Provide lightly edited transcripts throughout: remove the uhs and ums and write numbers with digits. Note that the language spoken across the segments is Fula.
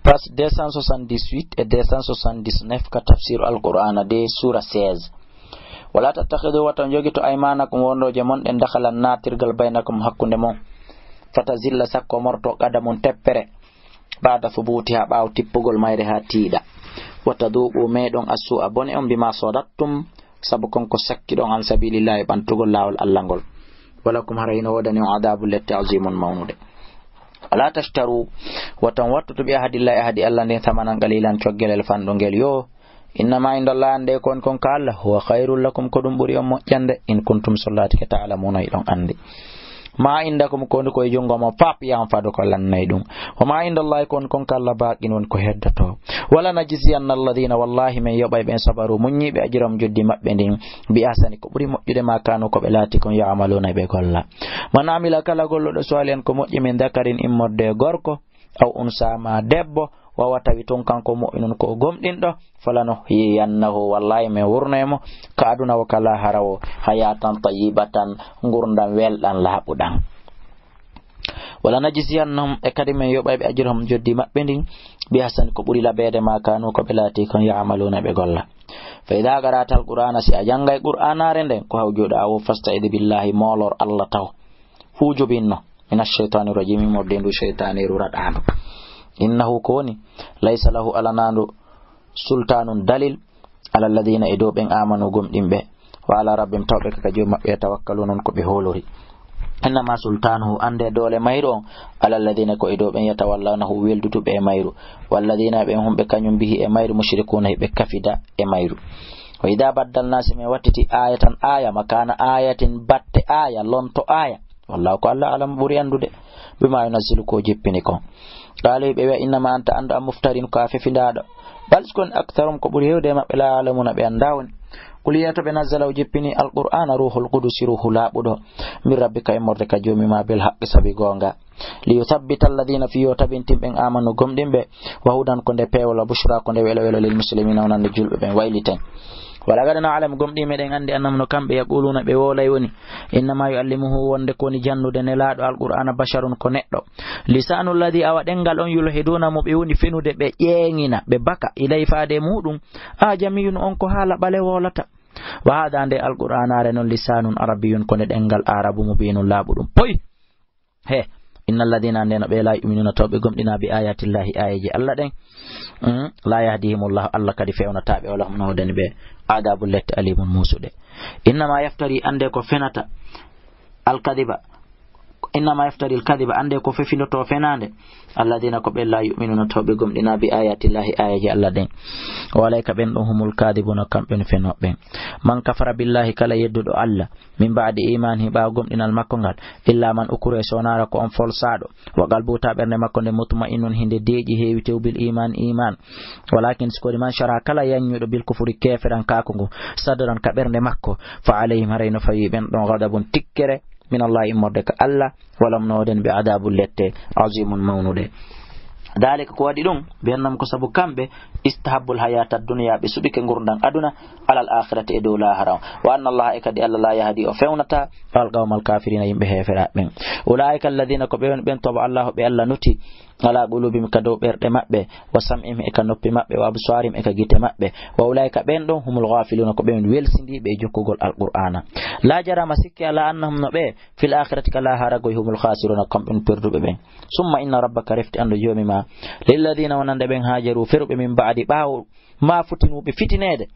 page 278 et 279 ka tafsir al-Qur'an de sura 16. wala tattakhidu watan jogito aymanakum wondoje mon den dakhalan natirgal bainakum hakkunde mon fatazilla sakko morto qadamun teppere ba'da thubutiha baaw tippugol mayre ha tiida wataduqu medon asu abone on bima sadattum sabu kon ko sakkidon an sabilillahi bantugol lawol allangol walakum harayno wodani adabul lati azimun mawnude wala tashtaru watan wattu bi ahadillahi ahadi allah den thamanan qalilan coggelel fandongel yo innama indallah ande kon kala huwa khairul lakum ko dum buri on mojjande in kuntum sallati ka ta'lamuna idon ande ma indakum kon ko jongo mo pap yam fado ko lannay dum wa ma indallahi kon kala baqin won ko heddato wala najziyanna alladhina wallahi men yobay ben sabaru munyibe ajram joddi mabbe din bi asani ko buri mojjude ma kanu ko be lati kon ya'maluna be golla man amila kala gollo do soalen ko mojji men dakarin immorde gorko aw unsa ma debbo wawa tawi ton kanko mu'minun ko gomdindo falano yannahu wallahi me wurnemo ka aduna wa kala harawo hayatan tayyibatan ngurdan weldan labudan wala najziyannahum e kadi men yobay be ajrahum joddi mabbe din bi hasan ko buri labede ma kanu ko belati kan ya'maluna be golla fa idha qara'ta al-qur'ana si ajangay qur'anare den ko hawjoda aw fasta'id billahi molor allah taw fujubinno minash shaitanir rajim moddendu shaytaniru radano innahu koni laysa lahu alanandu sultanun dalil ala alladhina idoben amanu gumdimbe wa ala rabbim tawbe ka jom mabbe tawakkalun ko be holori innama sultanuhu ande dole mayro ala alladhina ko idoben yatawallanahu weldutube e mayru walladhina be humbe kanyum bihi e mayru mushrikuna be kafida e mayru wa idha baddalna sima watiti ayatan aya makana ayatin batte aya lonto aya wallahu ko allah alam buri andude bima yunazzilu ko jippini ko قالوا بي انما انت عند مفترين كافي فدادو بل كن اكثرهم قبول يود ما بلا علمون بينداون قل يتبنزل وجبني القران روح القدس روح لا بدو من ربك يمرك جومي ما بالحق سبي غونغا ليثبت الذين في يتبنتم بن امنوا غمدمبه وهدان كونde pewla bushra konde welo lil muslimina onande julbe ben wayliten wala gadana alam gomdi meden andi annamno kambe yaquluna be wolay woni inma yuallimuhu wonde koni jannude ne laado alqur'ana basharun ko neddo lisanul ladhi awadengal on yulhiduna mo be woni fenude be jeengina be baka ilay faade mudum a jamiyun on ko hala bale wolata wa hada ande alqur'ana re non lisanun arabiyyun ko dengal arabu mubinun labudum poy he innal ladina andena be la yu'minuna tawbe gomdina bi ayati llahi ayaji allah den la yahdihimullahu allah kadi fewna tabe wala hum nawdani be adabul lat alimun musude inma yaftari ande ko fenata al kadiba inma yaftari al kadiba ande ko fefinoto fenande alladina ko be la yu'minuna tawbe gomdina bi ayati llahi ayaji allah den walayka ben humul kadibuna kamben fenobben man kafara billahi kala yeddudo allah min ba'di imani ba gomdinal makko ngal illa man ukure sonara ko on folsado wa galbuta berne makko de mutma'innun hinde deeji heewi tew bil iman walakin skori man shara kala yanyudo bil kufri keferan kakongo sadran ka berne makko fa alayhim harayno fayi ben don gadabun tikkere min allah immorde ka allah walam noden bi adabul lette azimun mawnude dalika ko wadi dum bennam ko sabu kambe istahabbul hayatad dunya be subike ngurdan aduna alal akhirati e dola haram wa anna allaha ikadi alla la yahdi o fewnata fal qawmal kafirina yimbe hefera ben ulaika alladhina ko ben toba allah be alla nuti ala qulubim kado berde mabbe wa sam'im e kanoppi mabbe wa absarim e ka gite mabbe wa ulaika ben don humul ghafiluna ko ben welsindi be jokkugol alqur'ana la jarama sikki ala annahum no be fil akhirati kala harago humul khasiruna kam ben perdube ben summa inna rabbaka rafti ando jomi ma lil ladina wanande ben hajaru firbe min ba'di baw ma futinu be fitinede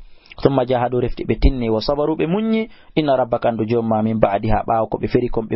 thumma jahadu rafti be tinni wa sabaru be munyi inna rabbaka ando jomma min ba'di ha baw ko be feri kom